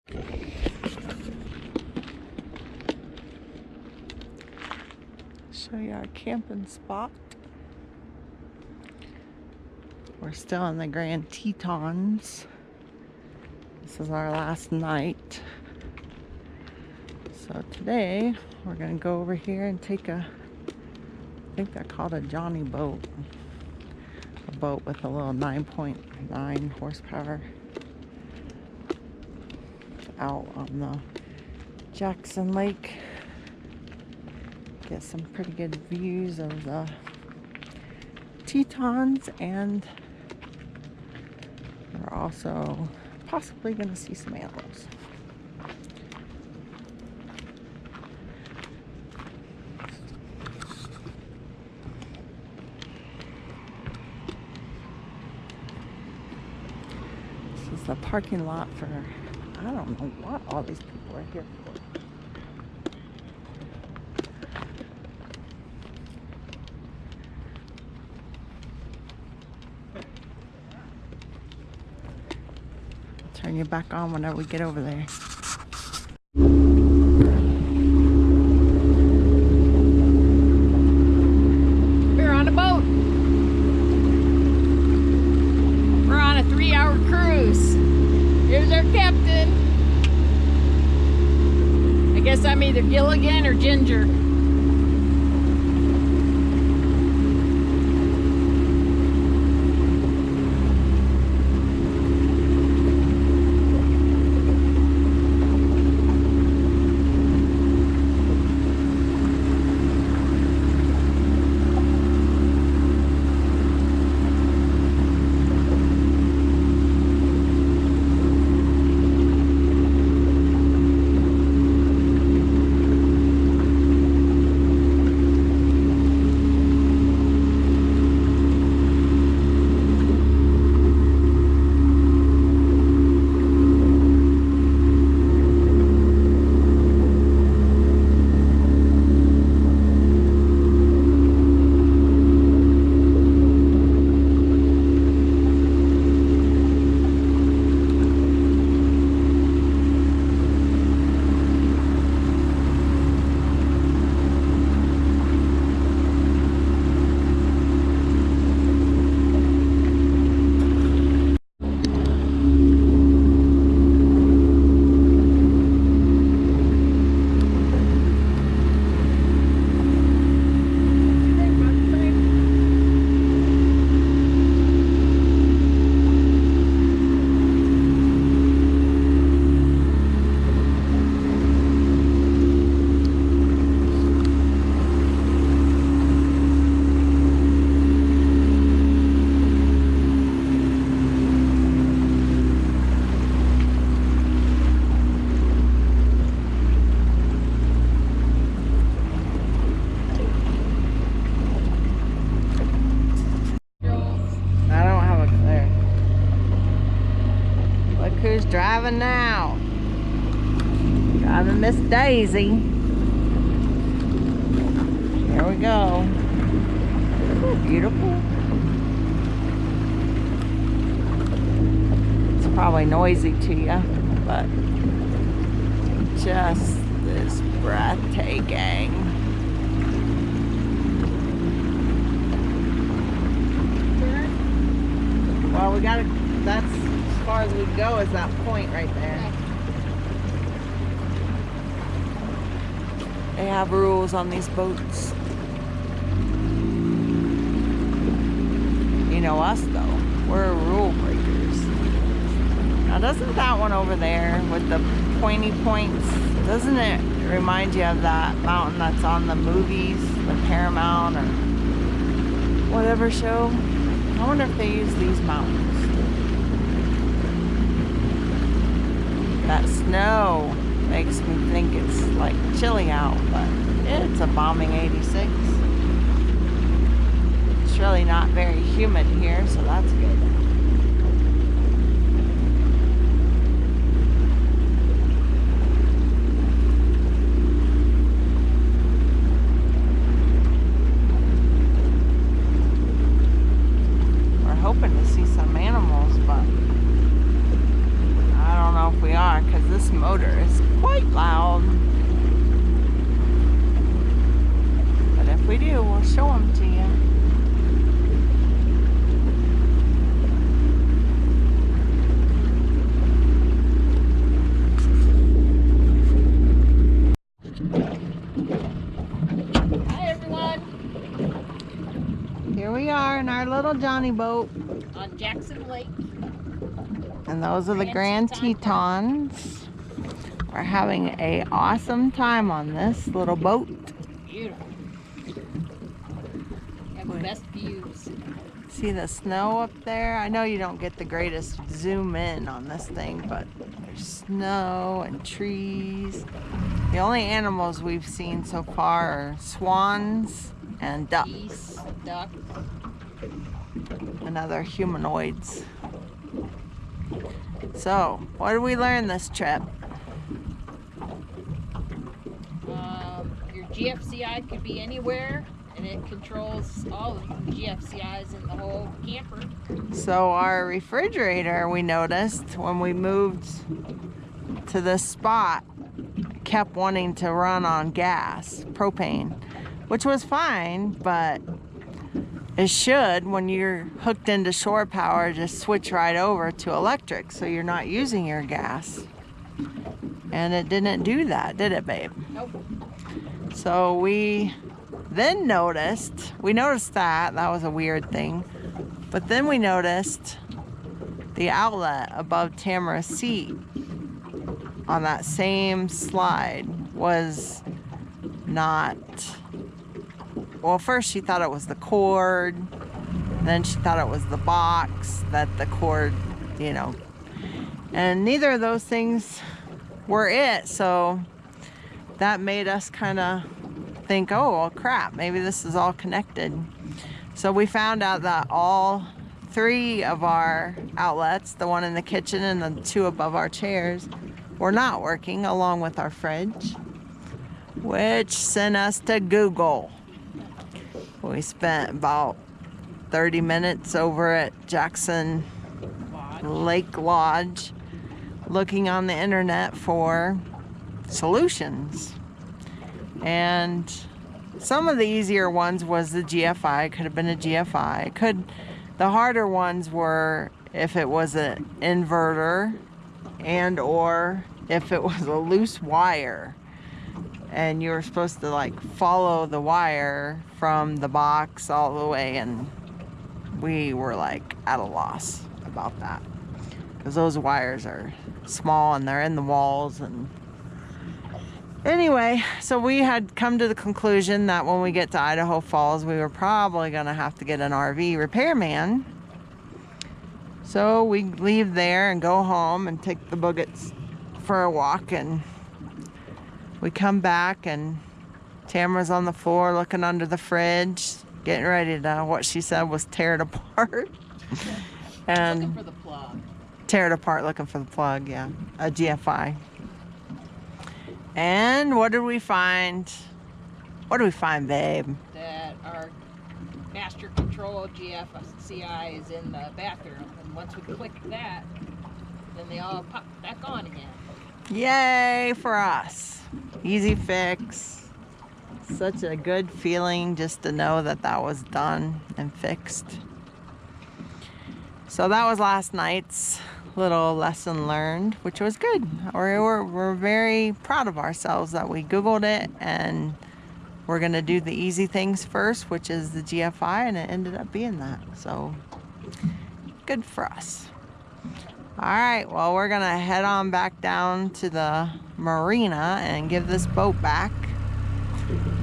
Show you our camping spot. We're still in the Grand Tetons. This is our last night. So today we're gonna go over here and take a, I think they're called a Jonney boat. A boat with a little 9.9 horsepower out on the Jackson Lake. Get some pretty good views of the Tetons, and we're also possibly going to see some animals. This is the parking lot for, I don't know what all these people are here for. Turn you back on whenever we get over there. We're on a boat. We're on a 3-hour cruise. Here's our captain. I guess I'm either Gilligan or Ginger. Who's driving now? Driving Miss Daisy. Here we go. Isn't it beautiful? It's probably noisy to you, but just this breathtaking. Well, we gotta, that's as far as we go is that point right there. They have rules on these boats. You know us though, we're rule breakers. Now doesn't that one over there with the pointy points, doesn't it remind you of that mountain that's on the movies, the Paramount or whatever show? I wonder if they use these mountains. That snow makes me think it's like chilly out, but it's a bombing 86. It's really not very humid here, so that's good. We're hoping to see some animals, but I don't know if we are, because this This motor is quite loud. But if we do, we'll show them to you. Hi everyone. Here we are in our little Jonney boat. On Jackson Lake. And those are the Grand Tetons. We're having an awesome time on this little boat. Beautiful. Have the best views. See the snow up there? I know you don't get the greatest zoom in on this thing, but there's snow and trees. The only animals we've seen so far are swans and ducks. Geese, ducks. And other humanoids. So, what did we learn this trip? Your GFCI could be anywhere, and it controls all of the GFCIs in the whole camper. So our refrigerator, we noticed when we moved to this spot, kept wanting to run on gas, propane, which was fine, but it should, when you're hooked into shore power, just switch right over to electric so you're not using your gas. And it didn't do that, did it, babe? Nope. So we then noticed that was a weird thing. But then we noticed the outlet above Tamara's seat on that same slide was not. Well, first she thought it was the cord, then she thought it was the box that the cord, and neither of those things were it. So that made us kind of think, oh, well, crap, maybe this is all connected. So we found out that all three of our outlets, the one in the kitchen and the two above our chairs, were not working, along with our fridge, which sent us to Google. We spent about 30 minutes over at Jackson Lake Lodge looking on the internet for solutions. And some of the easier ones was the GFI. It could have been a GFI. The harder ones were if it was an inverter and or if it was a loose wire. And you were supposed to follow the wire from the box all the way, and we were at a loss about that because those wires are small and they're in the walls. And anyway, so we had come to the conclusion that when we get to Idaho Falls, we were probably gonna have to get an RV repairman. So we leave there and go home and take the boogets for a walk, and we come back and Tamara's on the floor looking under the fridge, getting ready to, what she said was tear it apart. And looking for the plug. Tear it apart looking for the plug, yeah. A GFI. And what did we find? What did we find, babe? That our master control GFCI is in the bathroom. And once we click that, then they all pop back on again. Yay for us. Easy fix. Such a good feeling just to know that that was done and fixed. So that was last night's little lesson learned, which was good. We're very proud of ourselves that we Googled it, and we're gonna do the easy things first, which is the GFI, and it ended up being that. So good for us. All right, well, we're gonna head on back down to the marina and give this boat back.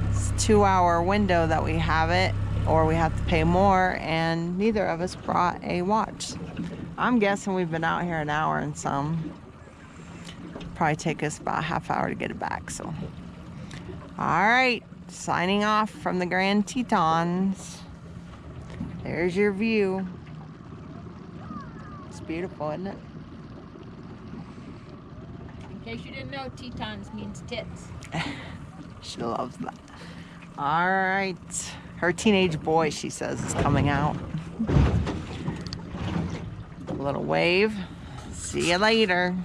It's a 2-hour window that we have it, or we have to pay more, and neither of us brought a watch. I'm guessing we've been out here an hour and some. Probably take us about a half hour to get it back, so. All right, signing off from the Grand Tetons. There's your view. It's beautiful, isn't it? In case you didn't know, Tetons means tits. She loves that. All right. Her teenage boy, she says, is coming out. A little wave. See you later.